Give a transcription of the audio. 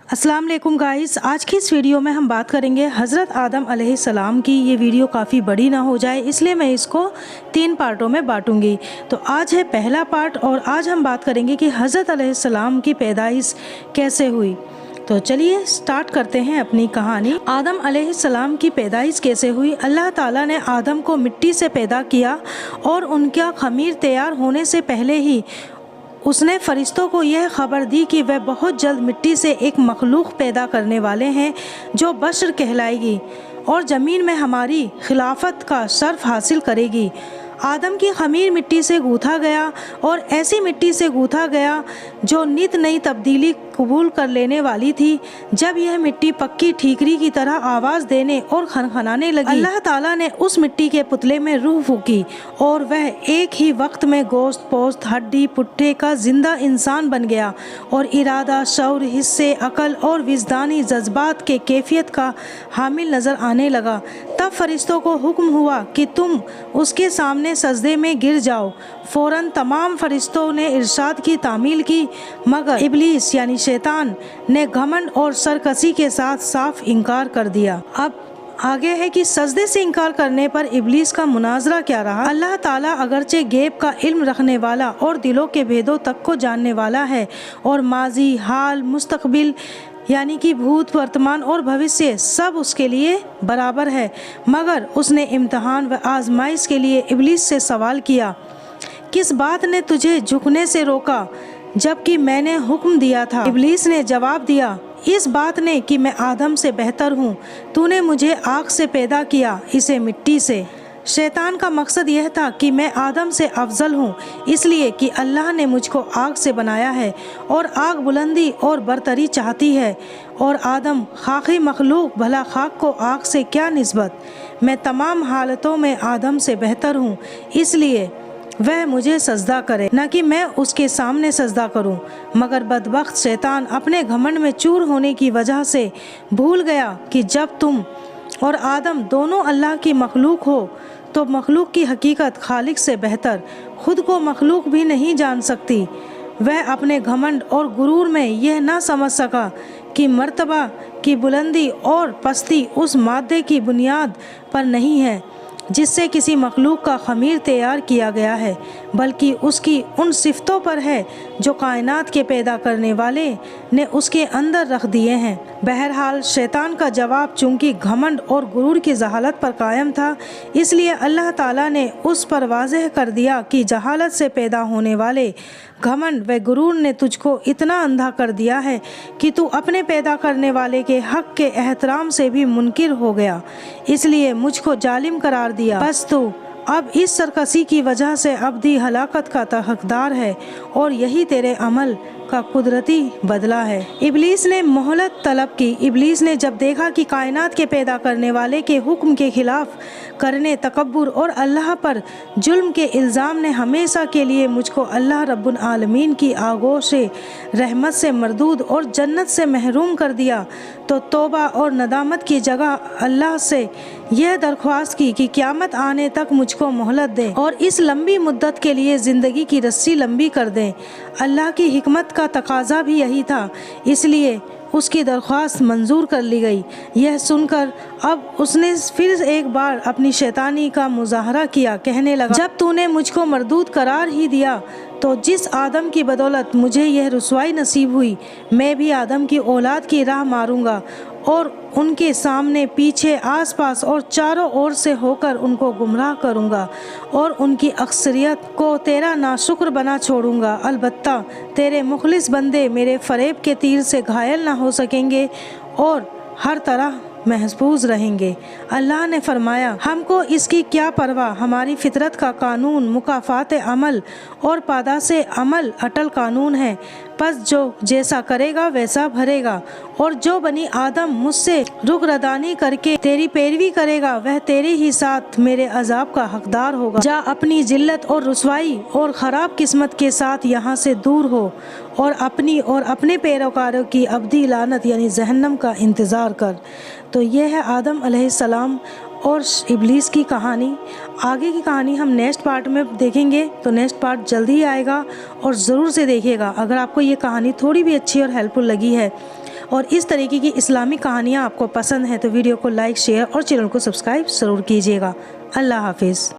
अस्सलाम वालेकुम गाइस, आज की इस वीडियो में हम बात करेंगे हज़रत आदम अलैहिस्सलाम की। ये वीडियो काफ़ी बड़ी ना हो जाए इसलिए मैं इसको 3 पार्टों में बांटूंगी। तो आज है पहला पार्ट और आज हम बात करेंगे कि हज़रत अलैहिस्सलाम की पैदाइश कैसे हुई। तो चलिए स्टार्ट करते हैं अपनी कहानी। आदम अलैहिस्सलाम की पैदाइश कैसे हुई। अल्लाह ताला ने आदम को मिट्टी से पैदा किया और उनका खमीर तैयार होने से पहले ही उसने फरिश्तों को यह खबर दी कि वह बहुत जल्द मिट्टी से एक मखलूक पैदा करने वाले हैं जो बशर कहलाएगी और ज़मीन में हमारी खिलाफत का शर्फ हासिल करेगी। आदम की खमीर मिट्टी से गूँथा गया और ऐसी मिट्टी से गूँथा गया जो नित नई तब्दीली कबूल कर लेने वाली थी। जब यह मिट्टी पक्की ठीकरी की तरह आवाज़ देने और खनखनाने लगी, अल्लाह ताला ने उस मिट्टी के पुतले में रूह फूकी और वह एक ही वक्त में गोश्त पोस्त हड्डी पुट्ठे का जिंदा इंसान बन गया और इरादा शऊर हिस्से अकल और विजदानी जज्बात के कैफियत का हामिल नज़र आने लगा। तब फरिश्तों को हुक्म हुआ कि तुम उसके सामने सजदे में गिर जाओ। फ़ौरन तमाम फरिश्तों ने इरशाद की तामील की, मगर इब्लीस यानी शैतान ने घमंड और सरकशी के साथ साफ इनकार कर दिया। अब आगे है कि सजदे से इनकार करने पर इब्लीस का मुनाजरा क्या रहा। अल्लाह ताला अगरचे गैब का इल्म रखने वाला और दिलों के भेदों तक को जानने वाला है और माजी हाल मुस्तकबिल यानी कि भूत वर्तमान और भविष्य सब उसके लिए बराबर है। मगर उसने इम्तहान व आजमाइश के लिए इब्लीस से सवाल किया, किस बात ने तुझे झुकने से रोका जबकि मैंने हुक्म दिया था। इब्लीस ने जवाब दिया, इस बात ने कि मैं आदम से बेहतर हूँ। तूने मुझे आग से पैदा किया, इसे मिट्टी से। शैतान का मकसद यह था कि मैं आदम से अफजल हूँ, इसलिए कि अल्लाह ने मुझको आग से बनाया है और आग बुलंदी और बरतरी चाहती है और आदम खाकी मखलूक, भला खाक को आग से क्या निस्बत। मैं तमाम हालतों में आदम से बेहतर हूँ, इसलिए वह मुझे सजदा करे, न कि मैं उसके सामने सजदा करूं। मगर बदबख्त शैतान अपने घमंड में चूर होने की वजह से भूल गया कि जब तुम और आदम दोनों अल्लाह की मखलूक हो तो मखलूक की हकीकत खालिक से बेहतर खुद को मखलूक भी नहीं जान सकती। वह अपने घमंड और गुरूर में यह ना समझ सका कि मर्तबा की बुलंदी और पस्ती उस मादे की बुनियाद पर नहीं है जिससे किसी मखलूक का खमीर तैयार किया गया है, बल्कि उसकी उन सिफ़तों पर है जो कायनात के पैदा करने वाले ने उसके अंदर रख दिए हैं। बहरहाल शैतान का जवाब चूँकि घमंड और गुरूर की जहालत पर कायम था, इसलिए अल्लाह ताला ने उस पर वाज़ेह कर दिया कि जहालत से पैदा होने वाले घमंड व गुरूर ने तुझको इतना अंधा कर दिया है कि तू अपने पैदा करने वाले के हक़ के एहतराम से भी मुनकिर हो गया, इसलिए मुझको जालिम करार दिया। बस तू अब इस सरकशी की वजह से अबदी हलाकत का हकदार है और यही तेरे अमल का कुदरती बदला है। इब्लीस ने मोहलत तलब की। इब्लीस ने जब देखा कि कायनात के पैदा करने वाले के हुक्म के खिलाफ करने, तकब्बुर और अल्लाह पर जुल्म के इल्ज़ाम ने हमेशा के लिए मुझको अल्लाह रब्बुल आलमीन की आगोश से रहमत से मरदूद और जन्नत से महरूम कर दिया, तो तौबा और नदामत की जगह अल्लाह से यह दरख्वास्त की कि क़यामत आने तक मुझको मोहलत दें और इस लंबी मुद्दत के लिए ज़िंदगी की रस्सी लंबी कर दें। अल्लाह की हिकमत का तकाजा भी यही था, इसलिए उसकी दरख्वास्त मंजूर कर ली गई। यह सुनकर अब उसने फिर एक बार अपनी शैतानी का मुजाहरा किया, कहने लगा, जब तूने मुझको मरदूद करार ही दिया तो जिस आदम की बदौलत मुझे यह रुसवाई नसीब हुई, मैं भी आदम की औलाद की राह मारूंगा और उनके सामने पीछे आसपास और चारों ओर से होकर उनको गुमराह करूंगा और उनकी अक्सरियत को तेरा नाशुक्र बना छोड़ूंगा। अलबत्ता तेरे मुखलिस बंदे मेरे फरेब के तीर से घायल ना हो सकेंगे और हर तरह महफूज रहेंगे। अल्लाह ने फरमाया, हमको इसकी क्या परवाह, हमारी फितरत का कानून मुकाफात अमल और पादाश अमल अटल कानून है। बस जो जैसा करेगा वैसा भरेगा और जो बनी आदम मुझसे रुखरदानी करके तेरी पैरवी करेगा वह तेरे ही साथ मेरे अजाब का हकदार होगा। जा अपनी जिल्लत और रुसवाई और ख़राब किस्मत के साथ यहाँ से दूर हो और अपनी और अपने पैरोकारों की अब्दी लानत यानी जहन्नम का इंतज़ार कर। तो यह है आदम अलैहिस्सलाम और इब्लीस की कहानी। आगे की कहानी हम नेक्स्ट पार्ट में देखेंगे, तो नेक्स्ट पार्ट जल्दी ही आएगा और ज़रूर से देखिएगा। अगर आपको ये कहानी थोड़ी भी अच्छी और हेल्पफुल लगी है اور اس طریقے کی اسلامی کہانیاں آپ کو پسند ہیں تو ویڈیو کو لائک، شیئر اور چینل کو سبسکرائب ضرور کیجیے گا۔ اللہ حافظ۔